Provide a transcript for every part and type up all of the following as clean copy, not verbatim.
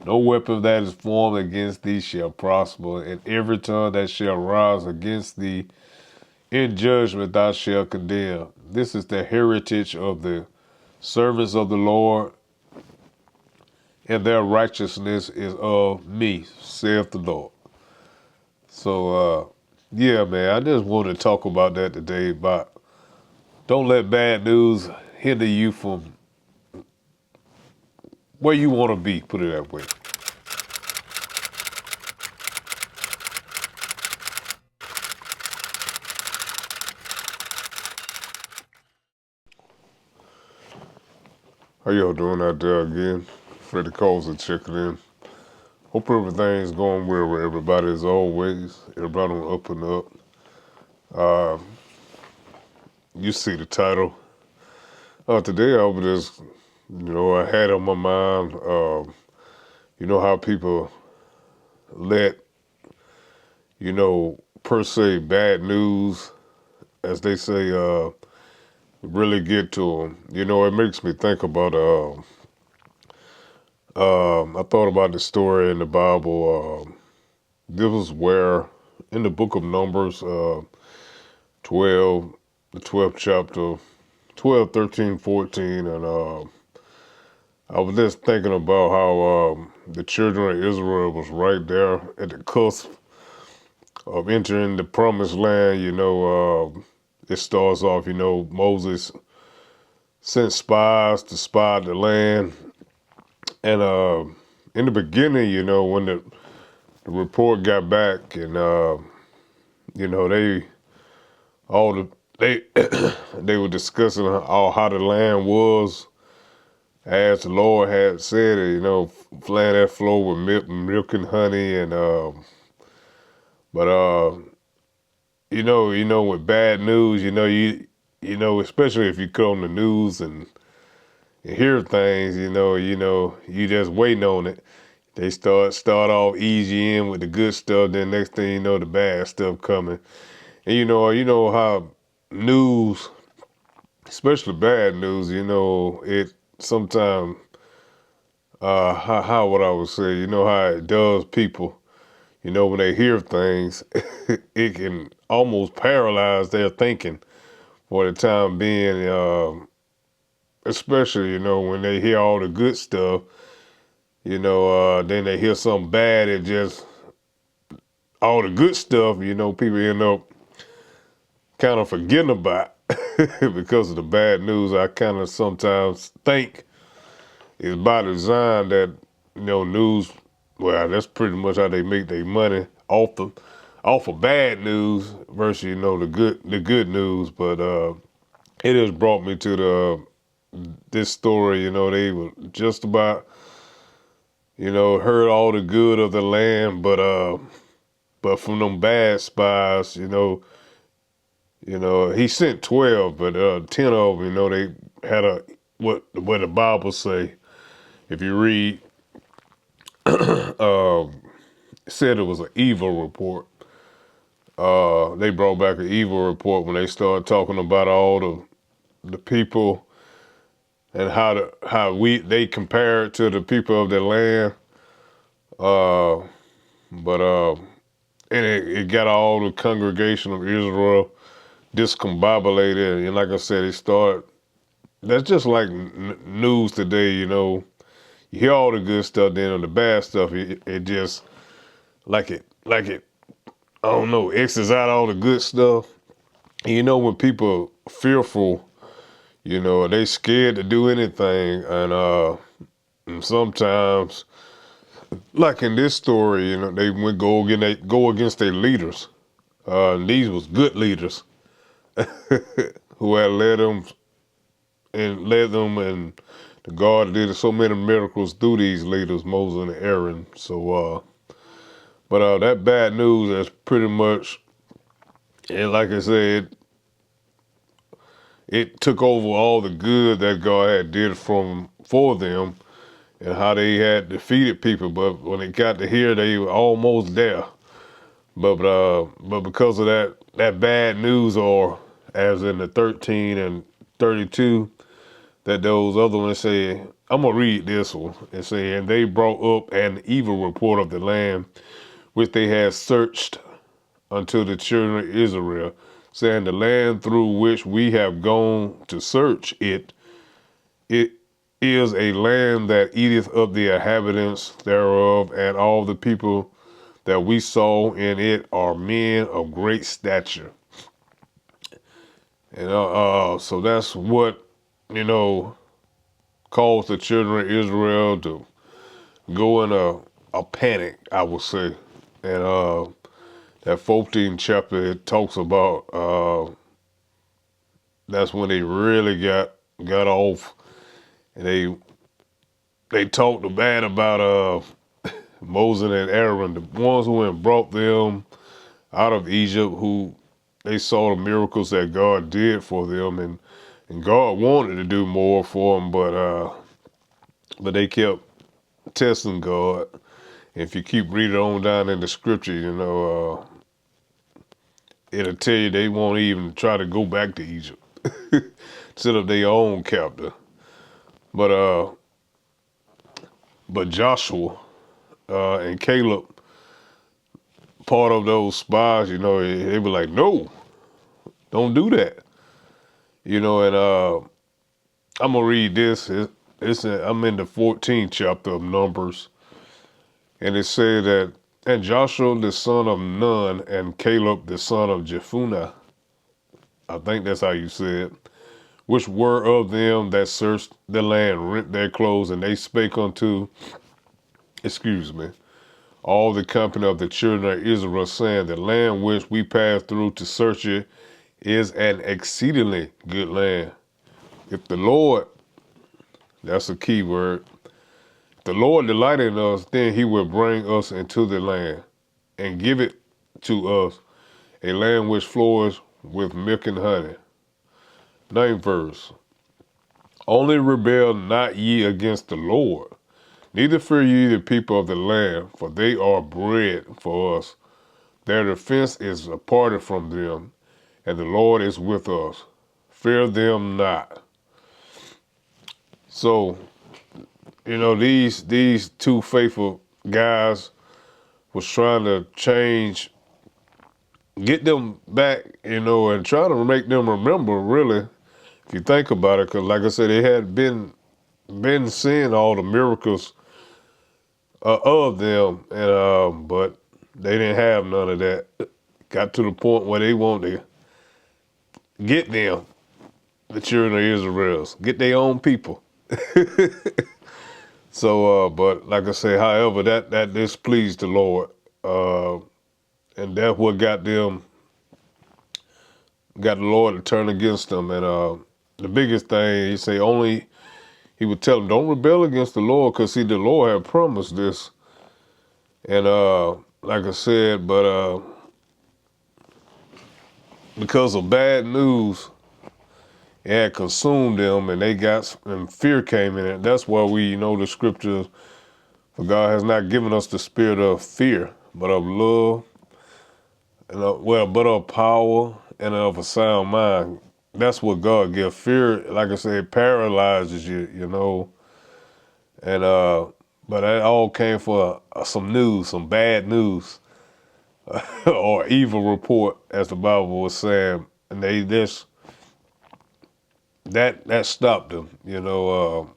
No weapon that is formed against thee shall prosper, and every tongue that shall rise against thee in judgment thou shalt condemn. This is the heritage of the servants of the Lord, and their righteousness is of me, saith the Lord. So, yeah, man, I just wanted to talk about that today. About don't let bad news hinder you from where you want to be. Put it that way. How y'all doing out there again? Freddie Calls and checking in. Hope everything's going well with everybody as always. Everybody on up and up. You see the title. Today I was just, I had on my mind, how people let, per se bad news, as they say, really get to them. It makes me think about, I thought about the story in the Bible. This was where, in the book of Numbers, 12, the 12th chapter, 12, 13, 14, and I was just thinking about how the children of Israel was right there at the cusp of entering the promised land. It starts off, Moses sent spies to spy the land. And in the beginning, when the report got back and, they, all the, they, they were discussing how the land was as the Lord had said it, land that flow with milk and honey, and but with bad news, especially if you come on the news and hear things, you just waiting on it. They start off easy in with the good stuff, then next thing you know, the bad stuff coming, and you know how news, especially bad news, it sometimes. How would I would say, how it does people, when they hear things, it can almost paralyze their thinking for the time being, especially, when they hear all the good stuff, then they hear something bad, it just, all the good stuff, people end up kind of forgetting about because of the bad news. I kind of sometimes think it's by design that, news, well, that's pretty much how they make their money off of bad news versus, the good news. But it has brought me to this story, they were just about, heard all the good of the land, but from them bad spies, he sent 12, but 10 of them, they had what the Bible say. If you read, said it was an evil report. They brought back an evil report when they started talking about all the people and how they compare it to the people of the land. But and it got all the congregation of Israel discombobulated, and like I said, it started. That's just like news today, You hear all the good stuff, then on the bad stuff, it just like it. I don't know, X's out all the good stuff. And when people are fearful, they scared to do anything, and sometimes, like in this story, they would go against their leaders. And these was good leaders who had led them, and the God did so many miracles through these leaders, Moses and Aaron. So, but that bad news is pretty much, and like I said, it took over all the good that God had did for them and how they had defeated people. But when it got to here, they were almost there. But because of that bad news, or as in the 13 and 32, that those other ones say, I'm gonna read this one. It say, and they brought up an evil report of the land which they had searched unto the children of Israel, saying, the land through which we have gone to search it, it is a land that eateth up the inhabitants thereof, and all the people that we saw in it are men of great stature. And so that's what, you know, caused the children of Israel to go in a panic, I would say. And that 14th chapter, it talks about that's when they really got off, and they talked bad about Moses and Aaron, the ones who had brought them out of Egypt, who they saw the miracles that God did for them, and God wanted to do more for them, but they kept testing God. If you keep reading on down in the scripture, you know, it'll tell you they won't even try to go back to Egypt, set up their own captive. But Joshua and Caleb, part of those spies, you know, they were like, no, don't do that. You know, and I'm gonna read this. I'm in the 14th chapter of Numbers, and it said that, and Joshua the son of Nun and Caleb the son of Jephunneh, I think that's how you say it, which were of them that searched the land, rent their clothes, and they spake unto, excuse me, all the company of the children of Israel, saying, the land which we passed through to search it is an exceedingly good land. If the Lord, that's a key word, if the Lord delight in us, then he will bring us into the land and give it to us, a land which flows with milk and honey. 9th verse. Only rebel not ye against the Lord, neither fear ye the people of the land, for they are bread for us. Their defense is aparted from them, and the Lord is with us. Fear them not. So, you know, these two faithful guys was trying to get them back, you know, and trying to make them remember, really, if you think about it, because like I said, they had been seeing all the miracles of them, and but they didn't have none of that. Got to the point where they wanted to get them, the children of Israel, get their own people. So, but like I say, however, that displeased the Lord, and that's what got the Lord to turn against them. And the biggest thing, he would tell them, don't rebel against the Lord, because see, the Lord had promised this. And like I said, but because of bad news, it had consumed them, and and fear came in it. That's why we know the scriptures, for God has not given us the spirit of fear, but of love, and but of power and of a sound mind. That's what God gives. Fear, like I said, paralyzes you, you know. And but that all came for some news, some bad news, or evil report, as the Bible was saying, and they just that stopped them, you know.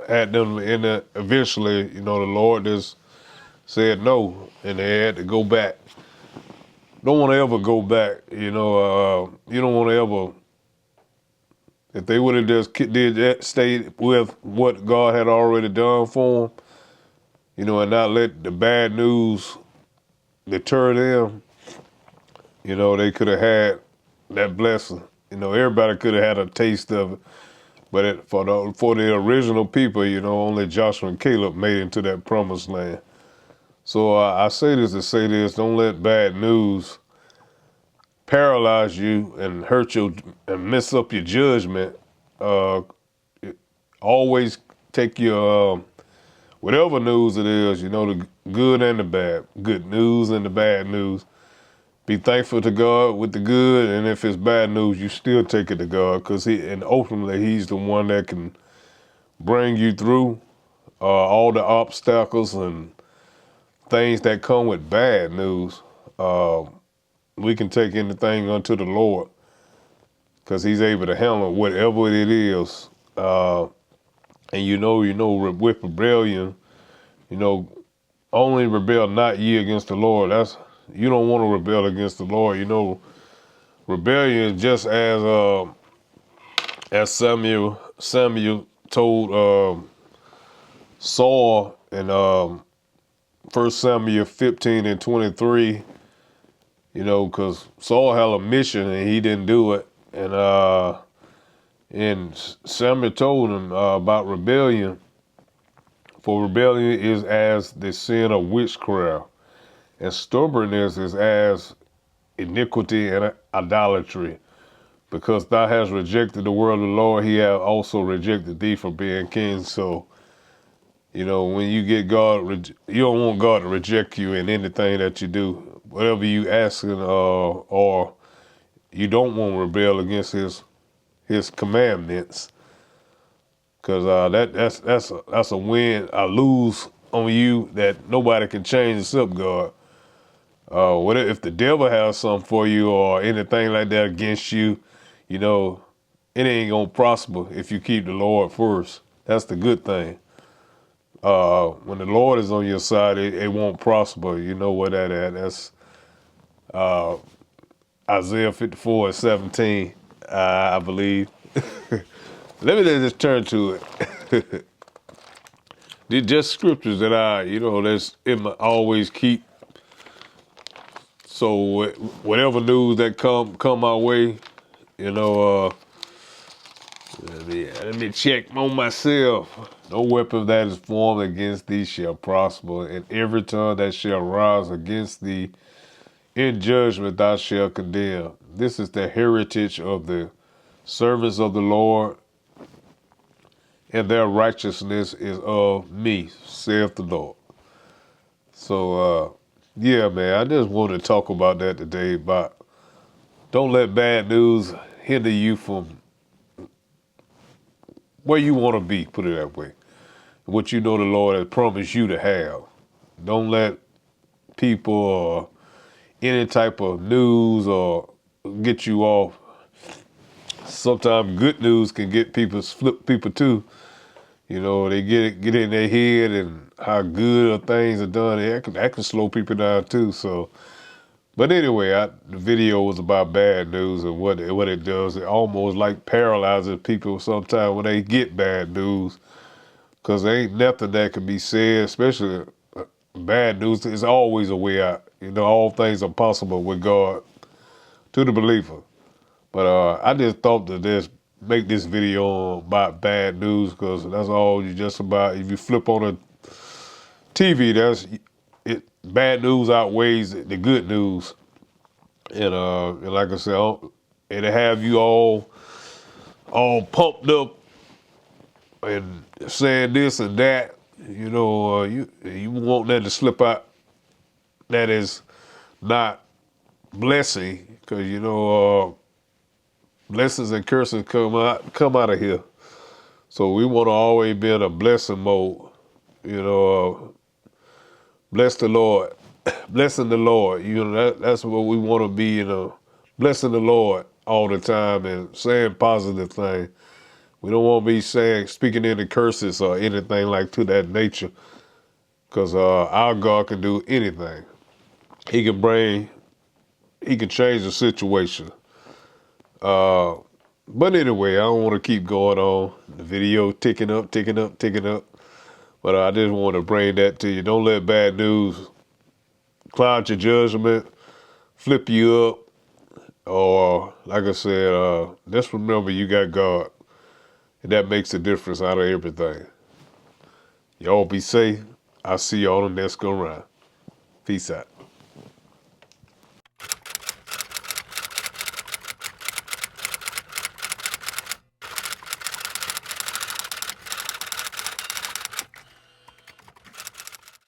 Had them in the, eventually, you know, the Lord just said no, and they had to go back. Don't want to ever go back, you know. You don't want to ever. If they would have just did that, stayed with what God had already done for them, you know, and not let the bad news deter them, you know, they could have had that blessing. You know, everybody could have had a taste of it, but for the original people, you know, only Joshua and Caleb made it into that promised land. So I say this to say this: don't let bad news paralyze you and hurt you and mess up your judgment. Uh, Always take your whatever news it is, you know, the good and the bad, good news and the bad news. Be thankful to God with the good, and if it's bad news, you still take it to God, because and ultimately He's the one that can bring you through all the obstacles and things that come with bad news. We can take anything unto the Lord because He's able to handle whatever it is. And with rebellion, you know, only rebel not ye against the Lord. You don't want to rebel against the Lord. Rebellion is just as Samuel told Saul in 1 Samuel 15 and 23. Because Saul had a mission and he didn't do it, and Samuel told him about rebellion. For rebellion is as the sin of witchcraft, and stubbornness is as iniquity and idolatry. Because thou hast rejected the word of the Lord, He hath also rejected thee from being king. So, when you get God, you don't want God to reject you in anything that you do. Whatever you asking, or you don't want to rebel against His commandments, because that's a win, a lose on you that nobody can change except God. What if the devil has something for you or anything like that against you? It ain't gonna prosper if you keep the Lord first. That's the good thing. When the Lord is on your side, it won't prosper. You know what that is? That's Isaiah 54 and 17, I believe. Let me just turn to it. They're just scriptures that that's in my always keep. So whatever news that come my way, let me check on myself. No weapon that is formed against thee shall prosper, and every tongue that shall rise against thee in judgment thou shalt condemn. This is the heritage of the servants of the Lord, and their righteousness is of me, saith the Lord. So, yeah, man, I just want to talk about that today. But don't let bad news hinder you from where you want to be, put it that way. What the Lord has promised you to have. Don't let people or any type of news or get you off. Sometimes good news can flip people too. They get in their head and how good things are done. That can slow people down too. So, but anyway, the video was about bad news and what it does. It almost like paralyzes people sometimes when they get bad news, because there ain't nothing that can be said, especially bad news. There's always a way out. All things are possible with God to the believer. But I just thought to just make this video about bad news, because that's all you just about. If you flip on a TV, bad news outweighs the good news. And like I said, it'll have you all pumped up and saying this and that. You want that to slip out. That is not blessing, because blessings and curses come out of here. So we want to always be in a blessing mode. Bless the Lord, blessing the Lord. That's what we want to be. Blessing the Lord all the time and saying positive things. We don't want to be speaking any curses or anything like to that nature, because our God can do anything. He can change the situation. But anyway, I don't want to keep going on. The video ticking up. But I just want to bring that to you. Don't let bad news cloud your judgment, flip you up, or like I said, just remember you got God, and that makes a difference out of everything. Y'all be safe. I'll see y'all on the next go round. Peace out.